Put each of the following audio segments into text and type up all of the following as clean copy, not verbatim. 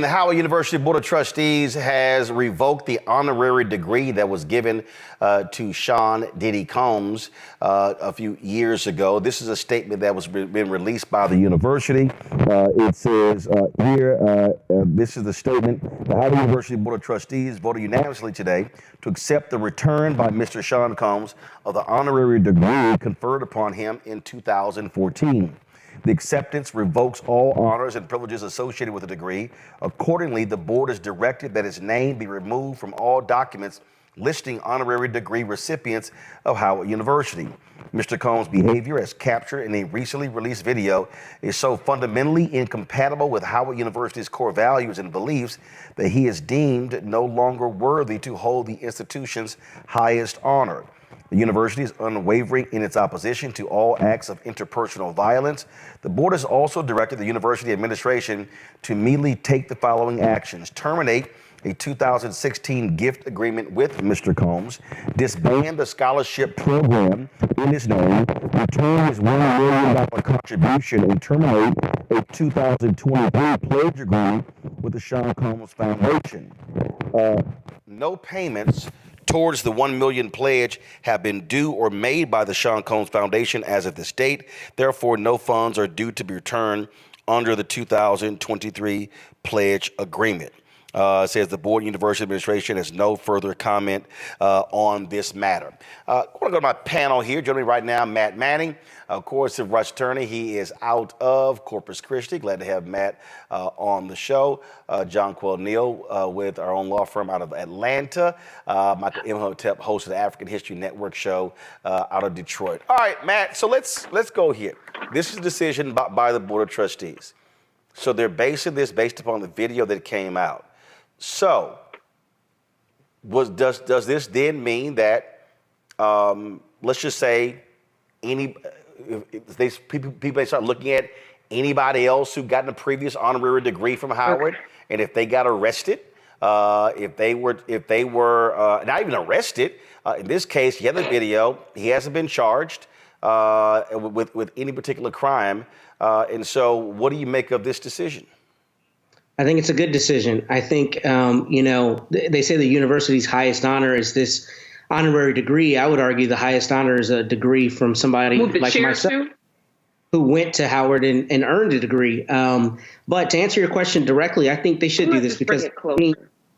The Howard University Board of Trustees has revoked the honorary degree that was given to Sean Diddy Combs a few years ago. This is a statement that was been released by the university. It says here, this is the statement. The Howard University Board of Trustees voted unanimously today to accept the return by Mr. Sean Combs of the honorary degree conferred upon him in 2014. The acceptance revokes all honors and privileges associated with the degree. Accordingly, the board has directed that his name be removed from all documents listing honorary degree recipients of Howard University. Mr. Combs' behavior, as captured in a recently released video, is so fundamentally incompatible with Howard University's core values and beliefs that he is deemed no longer worthy to hold the institution's highest honor. The university is unwavering in its opposition to all acts of interpersonal violence. The board has also directed the university administration to immediately take the following actions: terminate a 2016 gift agreement with Mr. Combs, disband the scholarship program in his name, return his $1 million contribution, and terminate a 2023 pledge agreement with the Sean Combs Foundation. No payments towards the $1 million pledge have been due or made by the Sean Combs Foundation as of this date. Therefore, no funds are due to be returned under the 2023 pledge agreement. Says the board and university administration has no further comment on this matter. I want to go to my panel here. Joining me right now, Matt Manning, of course, the Rush attorney. He is out of Corpus Christi. Glad to have Matt on the show. John Neal with our own law firm out of Atlanta. Michael Imhotep, host of the African History Network show out of Detroit. All right, Matt, so let's go here. This is a decision by the Board of Trustees. So they're basing this based upon the video that came out. So, does this then mean that, let's just say, people start looking at anybody else who gotten a previous honorary degree from Howard, and if they got arrested, if they were not even arrested, in this case, you have the video, he hasn't been charged with any particular crime, and so what do you make of this decision? I think it's a good decision. I think, they say the university's highest honor is this honorary degree. I would argue the highest honor is a degree from somebody like myself who went to Howard and earned a degree. But to answer your question directly, I think they should do this because,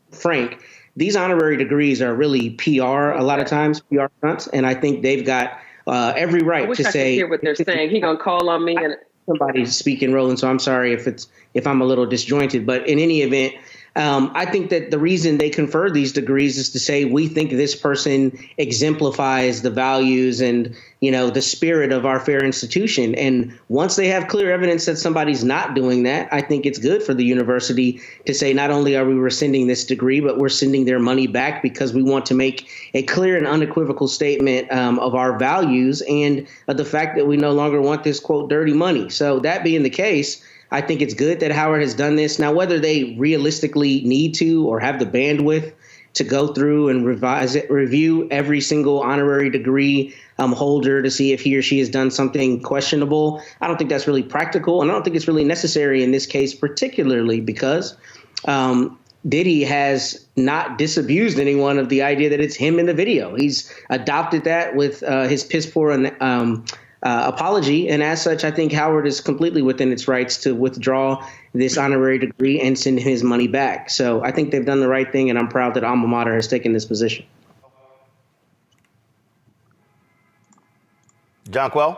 Frank, these honorary degrees are really PR a lot of times, PR stunts, and I think they've got every right to say. I hear what they're saying. He gonna call on me and. Somebody's speaking, Roland, so I'm sorry if I'm a little disjointed. But in any event, I think that the reason they confer these degrees is to say we think this person exemplifies the values and, the spirit of our fair institution. And once they have clear evidence that somebody's not doing that, I think it's good for the university to say not only are we rescinding this degree, but we're sending their money back because we want to make a clear and unequivocal statement of our values and the fact that we no longer want this, quote, dirty money. So that being the case, I think it's good that Howard has done this. Now, whether they realistically need to or have the bandwidth to go through and review every single honorary degree holder to see if he or she has done something questionable, I don't think that's really practical. And I don't think it's really necessary in this case, particularly because Diddy has not disabused anyone of the idea that it's him in the video. He's adopted that with his piss poor apology. And as such, I think Howard is completely within its rights to withdraw this honorary degree and send his money back. So I think they've done the right thing, and I'm proud that Alma Mater has taken this position. Jonquil?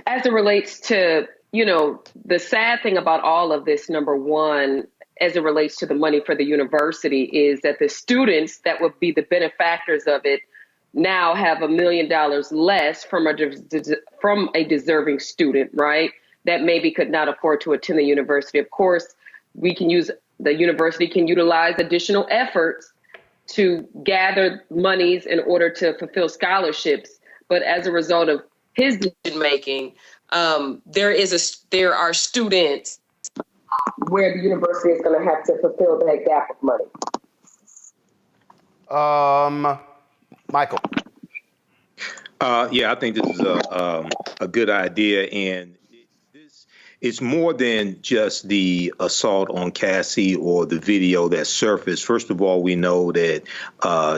As it relates to, the sad thing about all of this, number one, as it relates to the money for the university, is that the students that would be the benefactors of it now have $1 million less from a deserving student, right? That maybe could not afford to attend the university. Of course, the university can utilize additional efforts to gather monies in order to fulfill scholarships. But as a result of his decision making, there are students where the university is going to have to fulfill that gap of money. Michael. Yeah, I think this is a good idea, and It's more than just the assault on Cassie or the video that surfaced. First of all, we know that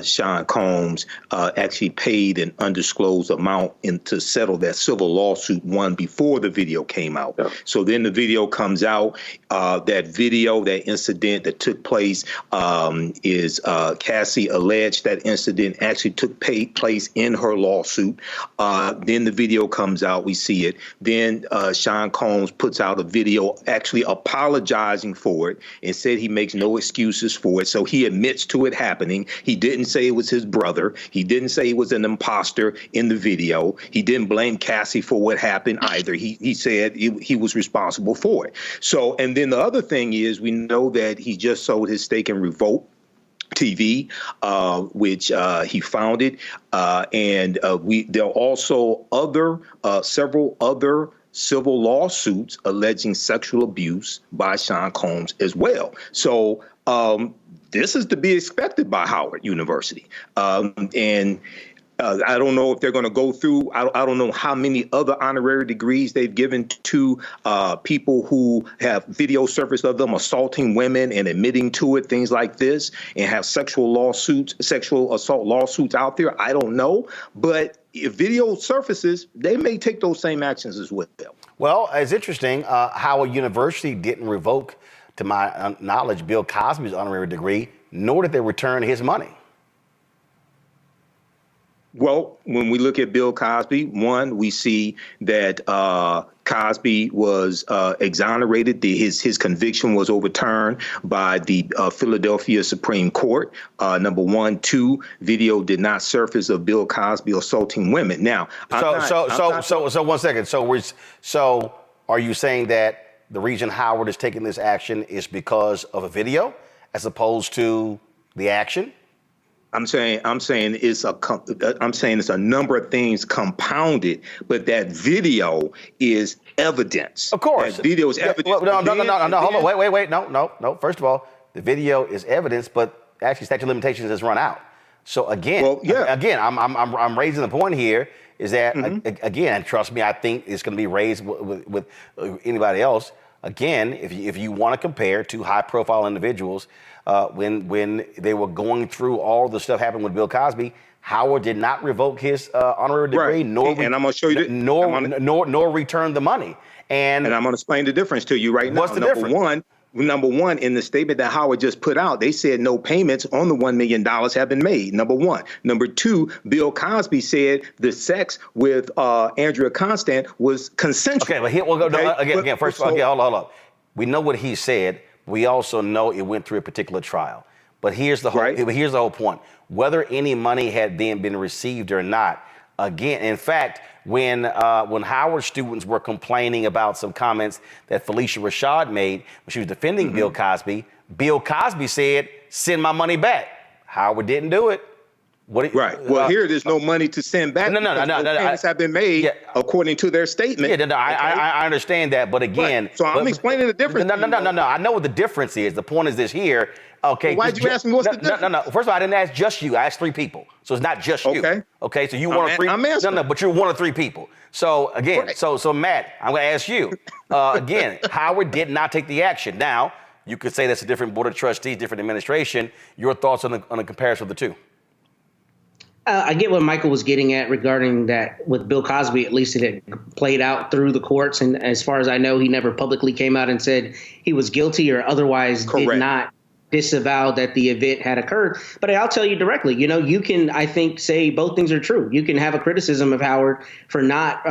Sean Combs actually paid an undisclosed amount to settle that civil lawsuit one before the video came out. Yeah. So then the video comes out. That video, that incident that took place is Cassie alleged that incident actually took place in her lawsuit. Then the video comes out. We see it. Then Sean Combs puts out a video actually apologizing for it and said he makes no excuses for it. So he admits to it happening. He didn't say it was his brother. He didn't say he was an imposter in the video. He didn't blame Cassie for what happened either. He said he was responsible for it. So, and then the other thing is, we know that he just sold his stake in Revoke TV, which he founded, and there are also several other civil lawsuits alleging sexual abuse by Sean Combs as well. So this is to be expected by Howard University, and I don't know if they're going to go through. I don't know how many other honorary degrees they've given to people who have video surfaced of them assaulting women and admitting to it, things like this, and have sexual assault lawsuits out there. I don't know. But if video surfaces, they may take those same actions as well. Well, it's interesting. Howard University didn't revoke, to my knowledge, Bill Cosby's honorary degree, nor did they return his money. Well, when we look at Bill Cosby, one, we see that Cosby was exonerated. His conviction was overturned by the Philadelphia Supreme Court. Number one. Two, video did not surface of Bill Cosby assaulting women. Now, so 1 second. So are you saying that the reason Howard is taking this action is because of a video as opposed to the action? I'm saying it's a number of things compounded, but that video is evidence. Of course, that video is evidence. No. Hold on, wait. No. First of all, the video is evidence, but actually, statute of limitations has run out. So again, I'm raising the point here is that again, and trust me, I think it's going to be raised with anybody else. Again, if you want to compare two high-profile individuals, when they were going through all the stuff happened with Bill Cosby, Howard did not revoke his honorary degree, and I'm going to show you nor return the money. And I'm going to explain the difference to you right now. What's the difference? Number one, in the statement that Howard just put out, they said no payments on the $1 million have been made. Number one. Number two, Bill Cosby said the sex with Andrea Constant was consensual. Okay, but here we'll go. Okay? Again, first of all, hold on. We know what he said. We also know it went through a particular trial. But here's the whole point. Whether any money had then been received or not, again, in fact, when Howard students were complaining about some comments that Felicia Rashad made when she was defending Bill Cosby said, "Send my money back." Howard didn't do it. Well, here there's no money to send back. No. Payments have been made according to their statement. I understand that, but again, so I'm explaining the difference. No. I know what the difference is. The point is this here. Okay. Well, why'd you ask me what's the difference? No. First of all, I didn't ask just you. I asked three people. So it's not just you. Okay. So you one of three. I'm answering. No, but you're one of three people. So again, so Matt, I'm going to ask you again. Howard did not take the action. Now you could say that's a different board of trustees, different administration. Your thoughts on the comparison of the two? I get what Michael was getting at regarding that with Bill Cosby. At least it had played out through the courts. And as far as I know, he never publicly came out and said he was guilty or otherwise did not disavow that the event had occurred. But I'll tell you directly, you can, I think, say both things are true. You can have a criticism of Howard for not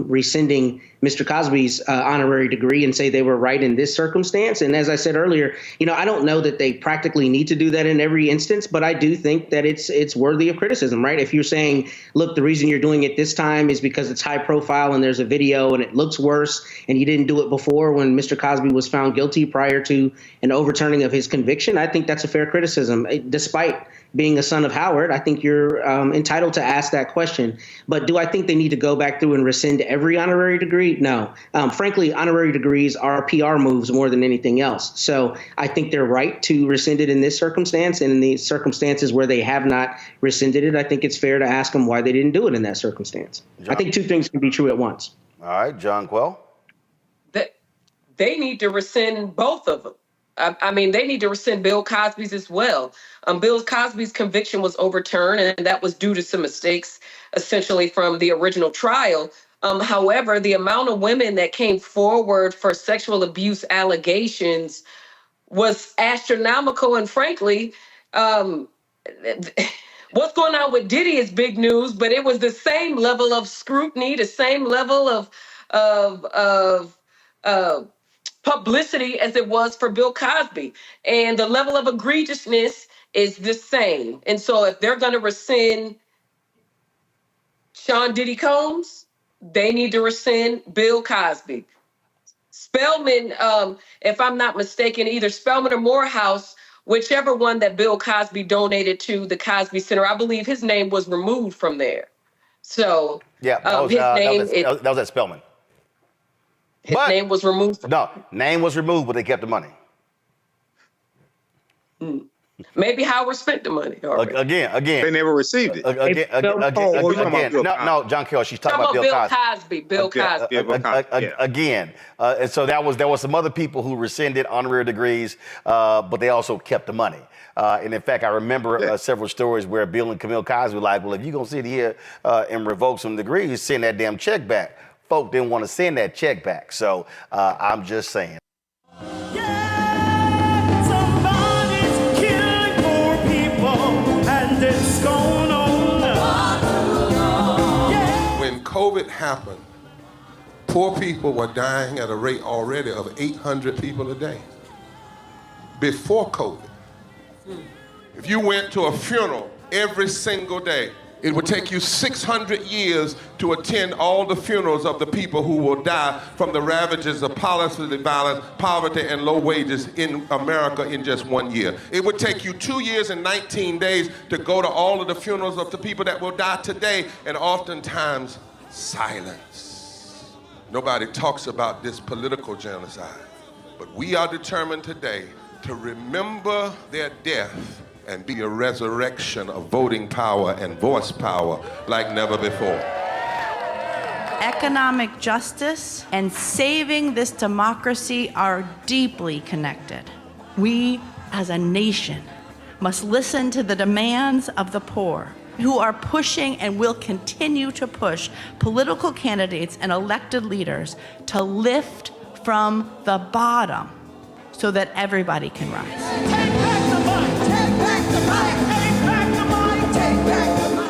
rescinding Mr. Cosby's honorary degree and say they were right in this circumstance. And as I said earlier, I don't know that they practically need to do that in every instance, but I do think that it's worthy of criticism, right? If you're saying, look, the reason you're doing it this time is because it's high profile and there's a video and it looks worse and you didn't do it before when Mr. Cosby was found guilty prior to an overturning of his conviction, I think that's a fair criticism. Despite being a son of Howard, I think you're entitled to ask that question. But do I think they need to go back through and rescind every honorary degree? No. Frankly, honorary degrees are PR moves more than anything else. So I think they're right to rescind it in this circumstance. And in the circumstances where they have not rescinded it, I think it's fair to ask them why they didn't do it in that circumstance. John. I think two things can be true at once. All right, John Quell. they need to rescind both of them. I mean, they need to rescind Bill Cosby's as well. Bill Cosby's conviction was overturned, and that was due to some mistakes, essentially, from the original trial. However, the amount of women that came forward for sexual abuse allegations was astronomical. And frankly, what's going on with Diddy is big news, but it was the same level of scrutiny, the same level of publicity as it was for Bill Cosby. And the level of egregiousness is the same. And so if they're going to rescind Sean Diddy Combs, they need to rescind Bill Cosby. Spelman, if I'm not mistaken, either Spelman or Morehouse, whichever one that Bill Cosby donated to the Cosby Center, I believe his name was removed from there. So yeah, that was at Spelman. His name was removed. No, name was removed, but they kept the money. Maybe Howard spent the money. Again. They never received it. No, John Carroll, she's talking about Bill Cosby. Bill Cosby. Again. And so there was some other people who rescinded honorary degrees, but they also kept the money. And in fact, I remember several stories where Bill and Camille Cosby were like, well, if you're going to sit here and revoke some degrees, send that damn check back. Folk didn't want to send that check back. So I'm just saying. When COVID happened, poor people were dying at a rate already of 800 people a day. Before COVID, if you went to a funeral every single day, it would take you 600 years to attend all the funerals of the people who will die from the ravages of policy violence, poverty, and low wages in America in just 1 year. It would take you 2 years and 19 days to go to all of the funerals of the people that will die today, and oftentimes silence. Nobody talks about this political genocide, but we are determined today to remember their death and be a resurrection of voting power and voice power like never before. Economic justice and saving this democracy are deeply connected. We, as a nation, must listen to the demands of the poor, who are pushing and will continue to push political candidates and elected leaders to lift from the bottom so that everybody can rise.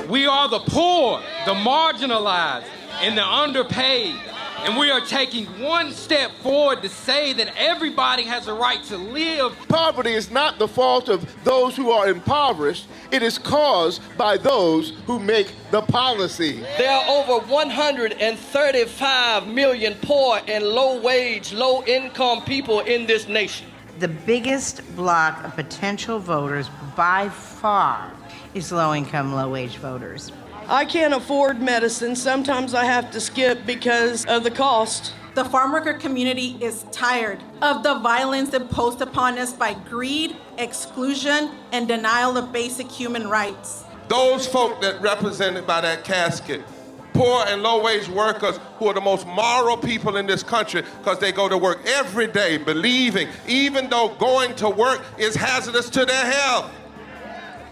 We are the poor, the marginalized, and the underpaid. And we are taking one step forward to say that everybody has a right to live. Poverty is not the fault of those who are impoverished. It is caused by those who make the policy. There are over 135 million poor and low-wage, low-income people in this nation. The biggest block of potential voters by far is low-income, low-wage voters. I can't afford medicine. Sometimes I have to skip because of the cost. The farm worker community is tired of the violence imposed upon us by greed, exclusion, and denial of basic human rights. Those folk that represented by that casket, poor and low-wage workers who are the most moral people in this country because they go to work every day believing, even though going to work is hazardous to their health.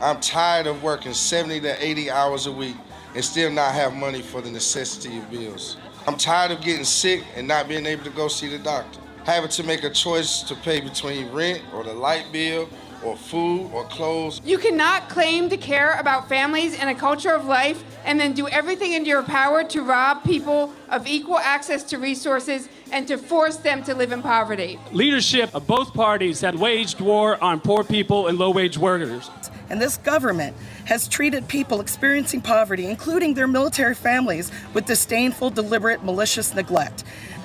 I'm tired of working 70 to 80 hours a week and still not have money for the necessity of bills. I'm tired of getting sick and not being able to go see the doctor. Having to make a choice to pay between rent or the light bill or food or clothes. You cannot claim to care about families and a culture of life and then do everything in your power to rob people of equal access to resources and to force them to live in poverty. Leadership of both parties had waged war on poor people and low-wage workers. And this government has treated people experiencing poverty, including their military families, with disdainful, deliberate, malicious neglect.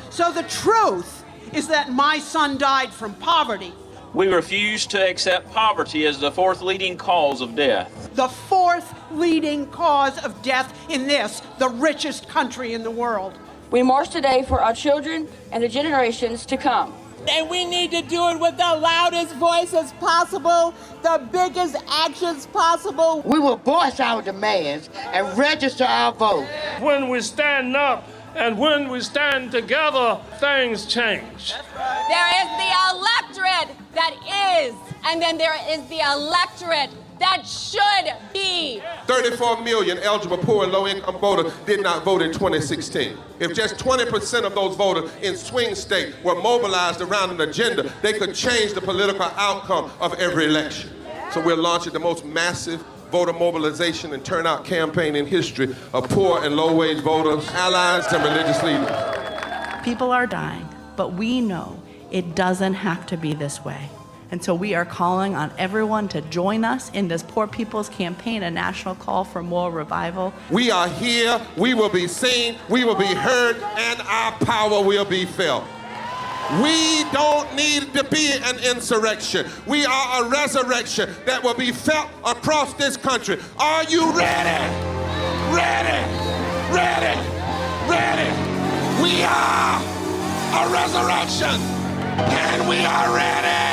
So the truth is that my son died from poverty. We refuse to accept poverty as the fourth leading cause of death. The fourth leading cause of death in this, the richest country in the world. We march today for our children and the generations to come. And we need to do it with the loudest voices possible, the biggest actions possible. We will voice our demands and register our vote. When we stand up And when we stand together, things change. There is the electorate that is, and then there is the electorate that should be. 34 million eligible poor and low-income voters did not vote in 2016. If just 20% of those voters in swing states were mobilized around an agenda, they could change the political outcome of every election. So we're launching the most massive voter mobilization and turnout campaign in history of poor and low-wage voters, allies, and religious leaders. People are dying, but we know it doesn't have to be this way. And so we are calling on everyone to join us in this Poor People's Campaign, a national call for more revival. We are here, we will be seen, we will be heard, and our power will be felt. We don't need to be an insurrection. We are a resurrection that will be felt across this country. Are you ready? Ready, ready, ready. We are a resurrection, and we are ready.